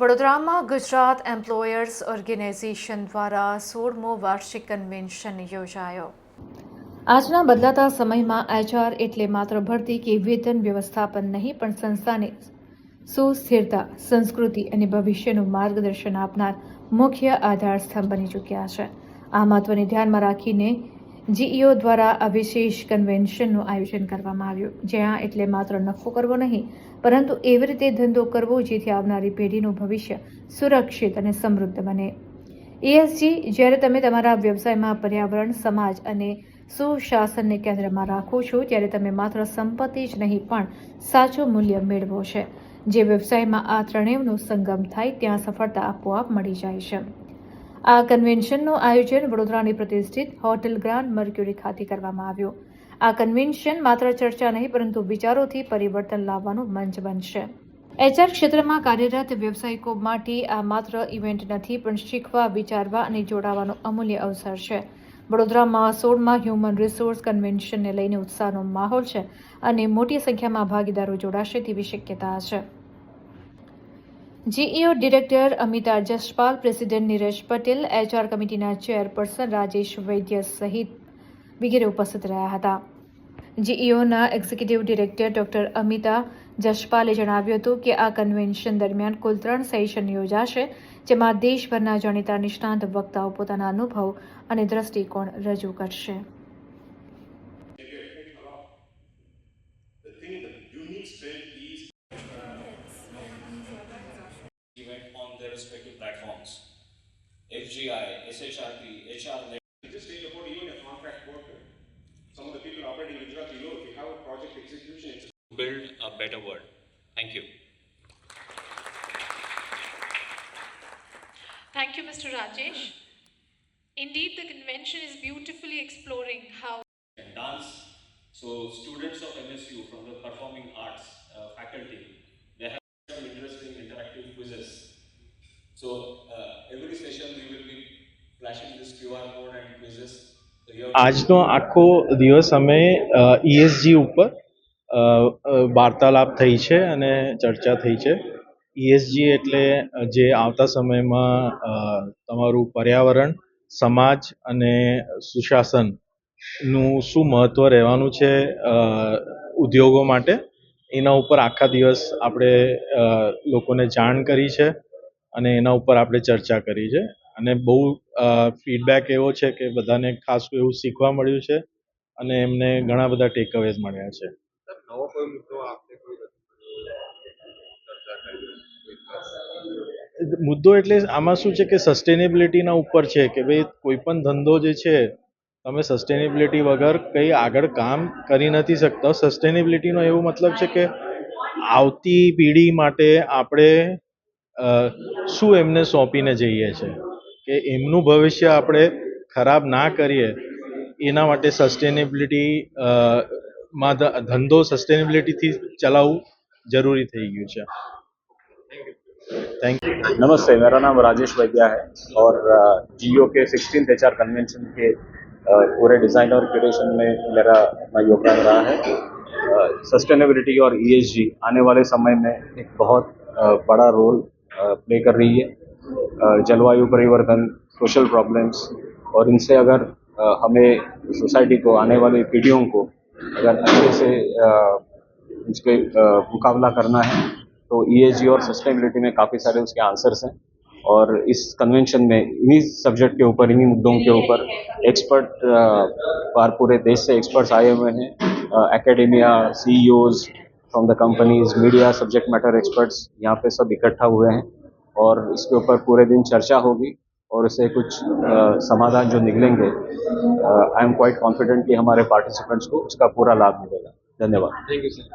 વડોદરામાં Gujarat employers organisation દ્વારા 16મો વાર્ષિક કન્વેન્શન યોજાયો। આજના બદલાતા સમયમાં એચઆર એટલે માત્ર ભરતી કે વેતન વ્યવસ્થાપન નહીં, પણ સંસ્થાને સુસ્થિરતા, સંસ્કૃતિ અને ભવિષ્યનું માર્ગદર્શન આપનાર મુખ્ય આધારસ્તંભ બની ચૂક્યા છે। આ મહત્વને ધ્યાનમાં રાખીને જીઈઓ દ્વારા આ વિશેષ કન્વેન્શનનું આયોજન કરવામાં આવ્યું, જ્યાં એટલે માત્ર નફો કરવો નહીં, પરંતુ એવી રીતે ધંધો કરવો જેથી આવનારી પેઢીનું ભવિષ્ય સુરક્ષિત અને સમૃદ્ધ બને। ESG જ્યારે તમે તમારા વ્યવસાયમાં પર્યાવરણ, સમાજ અને સુશાસનને કેન્દ્રમાં રાખો છો, ત્યારે તમે માત્ર સંપત્તિ જ નહીં પણ સાચું મૂલ્ય મેળવો છે। જે વ્યવસાયમાં આ ત્રણેયનો સંગમ થાય ત્યાં સફળતા આપોઆપ મળી જાય છે। આ કન્વેન્શનનું આયોજન વડોદરાની પ્રતિષ્ઠિત હોટેલ ગ્રાન્ડ મર્ક્યુરી ખાતે કરવામાં આવ્યું। આ કન્વેન્શન માત્ર ચર્ચા નહીં, પરંતુ વિચારોથી પરિવર્તન લાવવાનું મંચ બનશે। એચઆર ક્ષેત્રમાં કાર્યરત વ્યવસાયિકો માટે આ માત્ર ઇવેન્ટ નથી, પણ શીખવા, વિચારવા અને જોડાવાનો અમૂલ્ય અવસર છે। વડોદરામાં 16મા હ્યુમન રિસોર્સ કન્વેન્શનને લઈને ઉત્સાહનો માહોલ છે અને મોટી સંખ્યામાં ભાગીદારો જોડાશે તેવી શક્યતા છે। GEO director Amita Jaspal, president Neeraj Patel, HR કમિટીના ચેરપર્સન રાજેશ વૈદ્ય સહિત વગેરે ઉપસ્થિત રહ્યા હતા। જીઈઓના એક્ઝિક્યુટિવ ડિરેક્ટર ડોક્ટર અમિતા જસપાલે જણાવ્યું હતું કે આ કન્વેન્શન દરમિયાન કુલ 3 સેશન યોજાશે, જેમાં દેશભરના જાણીતા નિષ્ણાત વક્તાઓ પોતાના અનુભવ અને દ્રષ્ટિકોણ રજૂ કરશે। Event on their respective platforms. FGI, SHRP, HR. Just take about even a contract worker. Some of the people operating in Gujarat, if you have a project execution, it's Build a better world. Thank you. Thank you, Mr. Rajesh. Indeed, the convention is beautifully exploring how Dance. So students of MSU from the performing arts faculty, they have some interesting interactive quizzes. So every session we will be flashing this QR code and quizzes. So you have આજનો આખો દિવસ અમે ESG ઉપર વાર્તાલાપ થઈ છે અને ચર્ચા થઈ છે। ESG એટલે જે આવતા સમયમાં તમારું પર્યાવરણ, સમાજ અને સુશાસનનું શું મહત્ત્વ રહેવાનું છે ઉદ્યોગો માટે, એના ઉપર આખા દિવસ આપણે લોકોને જાણ કરી છે અને એના ઉપર આપણે ચર્ચા કરી છે અને બહુ ફીડબેક એવો છે કે બધાને ખાસ એવું શીખવા મળ્યું છે અને એમને ઘણા બધા ટેકઅવેઝ મળ્યા છે। મુદ્દો એટલે આમાં શું છે કે સસ્ટેનેબિલિટીના ઉપર છે કે ભાઈ કોઈ પણ ધંધો જે છે તમે સસ્ટેનેબિલિટી વગર કંઈ આગળ કામ કરી નથી શકતા। સસ્ટેનેબિલિટીનો એવો મતલબ છે કે આવતી પેઢી માટે આપણે શું એમને સોંપીને જઈએ છે કે એમનું ભવિષ્ય આપણે ખરાબ ના કરીએ, એના માટે સસ્ટેનેબિલિટી માં ધંધો સસ્ટેનેબિલિટીથી ચલાવવું જરૂરી થઈ ગયું છે। Thank you. नमस्ते, मेरा नाम राजेश वैद्या है और जीईओ के 16th एचआर कन्वेंशन के पूरे डिज़ाइन और क्यूरेशन में मेरा अपना योगदान रहा है। सस्टेनेबिलिटी और ईएसजी आने वाले समय में एक बहुत बड़ा रोल प्ले कर रही है। जलवायु परिवर्तन, सोशल प्रॉब्लम्स, और इनसे अगर हमें सोसाइटी को, आने वाली पीढ़ियों को अगर अच्छे से इसके मुकाबला करना है तो ईएसजी और सस्टेनेबिलिटी में काफ़ी सारे उसके आंसर्स हैं। और इस कन्वेंशन में इन्हीं सब्जेक्ट के ऊपर, इन्हीं मुद्दों के ऊपर एक्सपर्ट पूरे देश से एक्सपर्ट्स आए हुए हैं। Academia, CEOs from the companies, media, subject matter experts यहाँ पे सब इकट्ठा हुए हैं और इसके ऊपर पूरे दिन चर्चा होगी और इससे कुछ समाधान जो निकलेंगे, आई एम क्वाइट कॉन्फिडेंट कि हमारे पार्टिसिपेंट्स को उसका पूरा लाभ मिलेगा। धन्यवाद। Thank you sir.